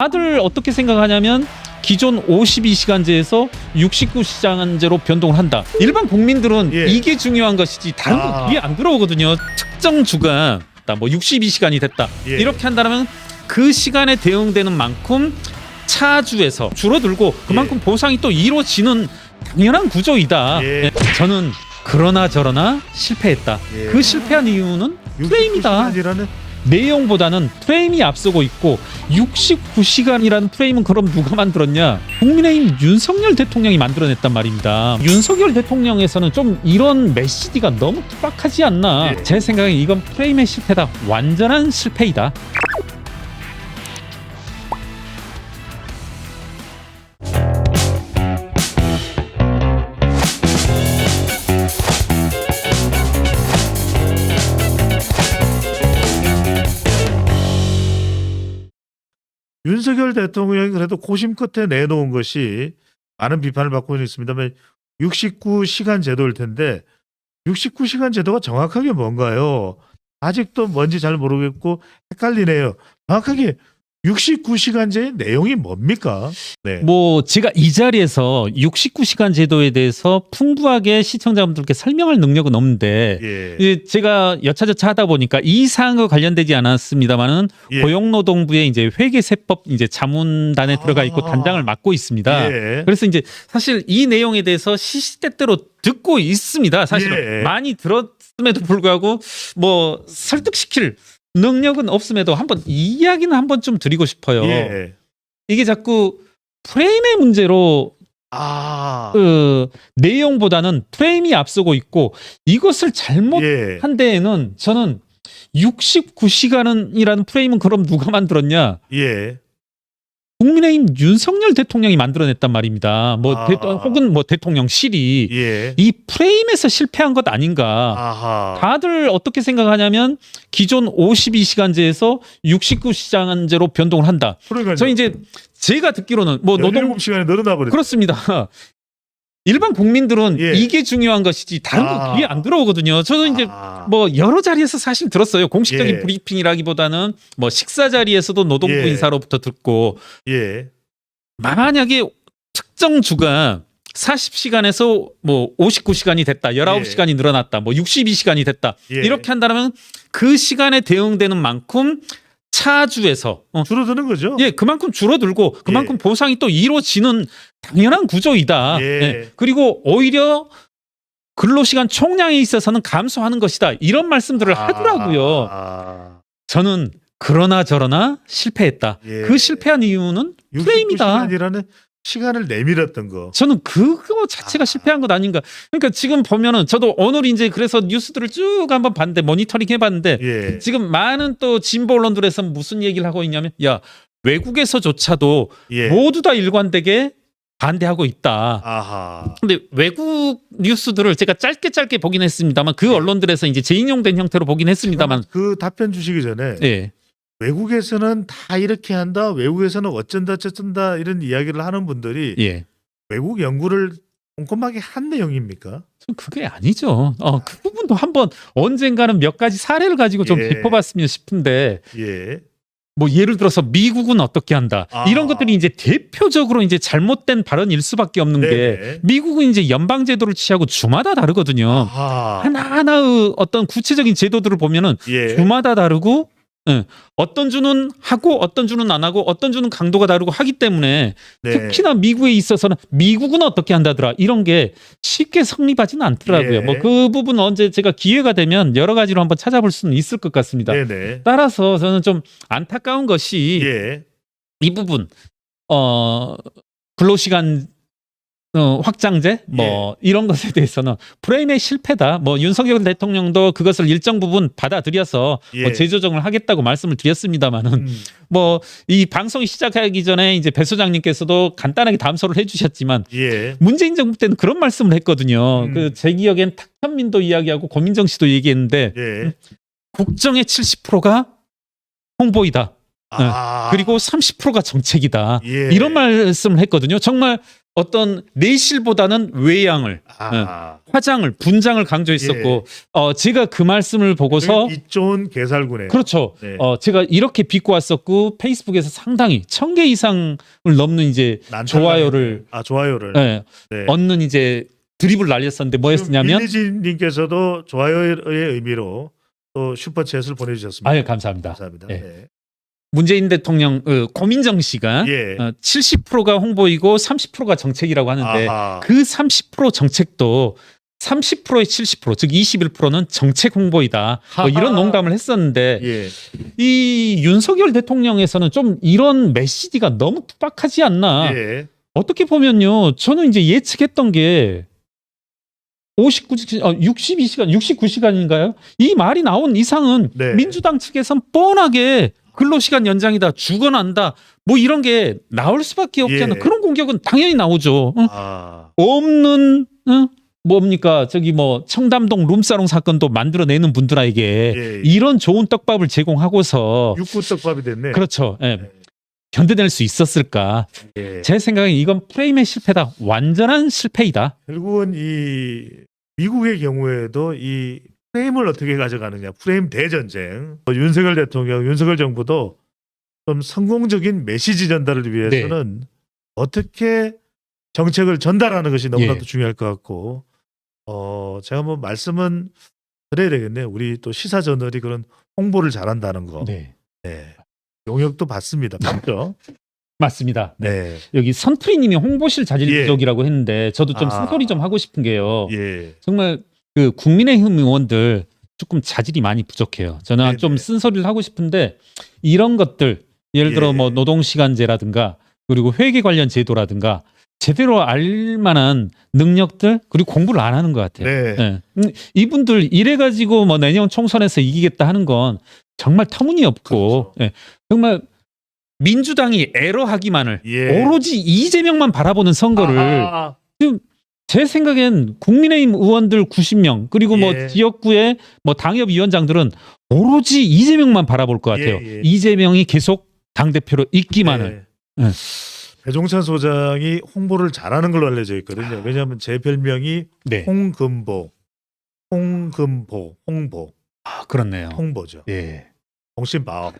다들 어떻게 생각하냐면 기존 52시간제에서 69시간제로 변동을 한다. 일반 국민들은 이게 중요한 것이지 다른 거 귀에 안 들어오거든요. 특정 주간 뭐 62시간이 됐다. 이렇게 한다면 그 시간에 대응되는 만큼 차주에서 줄어들고 그만큼 보상이 또 이루어지는 당연한 구조이다. 저는 그러나 저러나 실패했다. 그 실패한 이유는 프레임이다. 내용보다는 프레임이 앞서고 있고 69시간이라는 프레임은 그럼 누가 만들었냐? 국민의힘 윤석열 대통령이 만들어냈단 말입니다. 윤석열 대통령에서는 좀 이런 메시지가 너무 투박하지 않나? 제 생각엔 이건 프레임의 실패다. 완전한 실패이다. 윤석열 대통령이 그래도 고심 끝에 내놓은 것이 많은 비판을 받고 있습니다만 69시간 제도일 텐데 69시간 제도가 정확하게 뭔가요? 아직도 뭔지 잘 모르겠고 헷갈리네요. 정확하게 69시간제의 내용이 뭡니까? 뭐 제가 이 자리에서 69시간 제도에 대해서 풍부하게 시청자분들께 설명할 능력은 없는데 제가 여차저차 하다 보니까 이 사항과 관련되지 않았습니다만은 고용노동부의 이제 회계세법 이제 자문단에 들어가 있고 단장을 맡고 있습니다. 그래서 이제 사실 이 내용에 대해서 시시때때로 듣고 있습니다. 사실은 많이 들었음에도 불구하고 뭐 설득시킬 능력은 없음에도 한번 이야기는 한번 좀 드리고 싶어요. 이게 자꾸 프레임의 문제로 내용보다는 프레임이 앞서고 있고 이것을 잘못한 데에는 저는 69시간이라는 프레임은 그럼 누가 만들었냐? 국민의힘 윤석열 대통령이 만들어냈단 말입니다. 뭐 혹은 뭐 대통령실이 이 프레임에서 실패한 것 아닌가. 다들 어떻게 생각하냐면 기존 52시간제에서 69시간제로 변동을 한다. 저는 이제 제가 듣기로는 뭐 노동 시간에 늘어나 버렸어요. 그렇습니다. 일반 국민들은 이게 중요한 것이지 다른 거 귀에 안 들어오거든요. 저는 이제 뭐 여러 자리에서 사실 들었어요. 공식적인 브리핑이라기보다는 뭐 식사 자리에서도 노동부 인사로부터 듣고 만약에 특정 주간 40시간에서 뭐 59시간이 됐다. 19시간이 늘어났다. 뭐 62시간이 됐다. 이렇게 한다면 그 시간에 대응되는 만큼 차주에서 줄어드는 거죠. 그만큼 줄어들고 그만큼 보상이 또 이루어지는 당연한 구조이다. 그리고 오히려 근로시간 총량에 있어서는 감소하는 것이다. 이런 말씀들을 하더라고요. 저는 그러나 저러나 실패했다. 그 실패한 이유는 프레임이다. 69시간이라는 시간을 내밀었던 거. 저는 그거 자체가 실패한 것 아닌가. 그러니까 지금 보면은 저도 오늘 이제 그래서 뉴스들을 쭉 한번 봤는데 모니터링 해봤는데 지금 많은 또 진보 언론들에서 무슨 얘기를 하고 있냐면 야 외국에서조차도 모두 다 일관되게 반대하고 있다. 근데 외국 뉴스들을 제가 짧게 보긴 했습니다만 그 언론들에서 이제 재인용된 형태로 보긴 했습니다만 그 답변 주시기 전에 외국에서는 다 이렇게 한다. 외국에서는 어쩐다 저쩐다 이런 이야기를 하는 분들이 외국 연구를 꼼꼼하게 한 내용입니까? 그게 아니죠. 그 부분도 한번 언젠가는 몇 가지 사례를 가지고 좀 짚어봤으면 싶은데 뭐 예를 들어서 미국은 어떻게 한다. 이런 것들이 이제 대표적으로 이제 잘못된 발언일 수밖에 없는 게 미국은 이제 연방 제도를 취하고 주마다 다르거든요. 하나하나의 어떤 구체적인 제도들을 보면은 주마다 다르고 어떤 주는 하고 어떤 주는 안 하고 어떤 주는 강도가 다르고 하기 때문에 특히나 미국에 있어서는 미국은 어떻게 한다더라 이런 게 쉽게 성립하지는 않더라고요. 뭐 그 부분 언제 제가 기회가 되면 여러 가지로 한번 찾아볼 수는 있을 것 같습니다. 따라서 저는 좀 안타까운 것이 이 부분 근로시간 확장제 뭐 이런 것에 대해서는 프레임의 실패다. 뭐 윤석열 대통령도 그것을 일정 부분 받아들여서 뭐 재조정을 하겠다고 말씀을 드렸습니다만은 뭐 이 방송이 시작하기 전에 이제 배 소장님께서도 간단하게 담소를 해주셨지만 문재인 정부 때는 그런 말씀을 했거든요. 그 제 기억엔 탁현민도 이야기하고 고민정 씨도 얘기했는데 국정의 70%가 홍보이다. 그리고 30%가 정책이다. 이런 말씀을 했거든요. 정말 어떤 내실보다는 외양을 화장을 분장을 강조했었고 제가 그 말씀을 보고서 빛 좋은 개살구네. 그렇죠. 네. 제가 이렇게 비꼬 왔었고 페이스북에서 상당히 1000개 이상을 넘는 이제 좋아요를 네. 얻는 이제 드립을 날렸었는데 뭐였냐면 민희진님께서도 좋아요의 의미로 또 슈퍼챗을 보내주셨습니다. 아유 감사합니다. 감사합니다. 네. 네. 문재인 대통령 고민정 씨가 70%가 홍보이고 30%가 정책이라고 하는데 그 30% 정책도 30%의 70%, 즉 21%는 정책 홍보이다. 뭐 이런 농담을 했었는데 이 윤석열 대통령에서는 좀 이런 메시지가 너무 투박하지 않나. 어떻게 보면요. 저는 이제 예측했던 게 62시간, 69시간인가요? 이 말이 나온 이상은 민주당 측에선 뻔하게 근로시간 연장이다, 죽어난다, 뭐 이런 게 나올 수밖에 없잖아. 그런 공격은 당연히 나오죠. 없는 뭡니까 저기 뭐 청담동 룸사롱 사건도 만들어내는 분들에게 이런 좋은 떡밥을 제공하고서 육구떡밥이 됐네. 그렇죠. 견뎌낼 수 있었을까? 제 생각엔 이건 프레임의 실패다. 완전한 실패이다. 결국은 이 미국의 경우에도 이 프레임을 어떻게 가져가느냐, 프레임 대전쟁. 윤석열 대통령, 윤석열 정부도 좀 성공적인 메시지 전달을 위해서는 어떻게 정책을 전달하는 것이 너무나도 중요할 것 같고, 제가 뭐 말씀은 드려야 되겠네요. 우리 또 시사 저널이 그런 홍보를 잘한다는 거. 용역도 받습니다. 맞죠? 맞습니다. 여기 선프리님이 홍보실 자질 부족이라고 했는데 저도 좀 쓴소리 좀 하고 싶은 게요. 정말 그 국민의힘 의원들 조금 자질이 많이 부족해요. 저는 좀 쓴소리를 하고 싶은데 이런 것들 예를 들어 뭐 노동시간제라든가 그리고 회계 관련 제도라든가 제대로 알만한 능력들 그리고 공부를 안 하는 것 같아요. 이분들 이래가지고 뭐 내년 총선에서 이기겠다 하는 건 정말 터무니없고 정말 민주당이 에러하기만을 오로지 이재명만 바라보는 선거를 지금 제 생각엔 국민의힘 의원들 90명 그리고 뭐 지역구의 뭐 당협위원장들은 오로지 이재명만 바라볼 것 같아요. 이재명이 계속 당대표로 있기만을. 배종찬 소장이 홍보를 잘하는 걸로 알려져 있거든요. 왜냐하면 제 별명이 홍금보. 홍보. 그렇네요. 홍보죠. 홍신바오.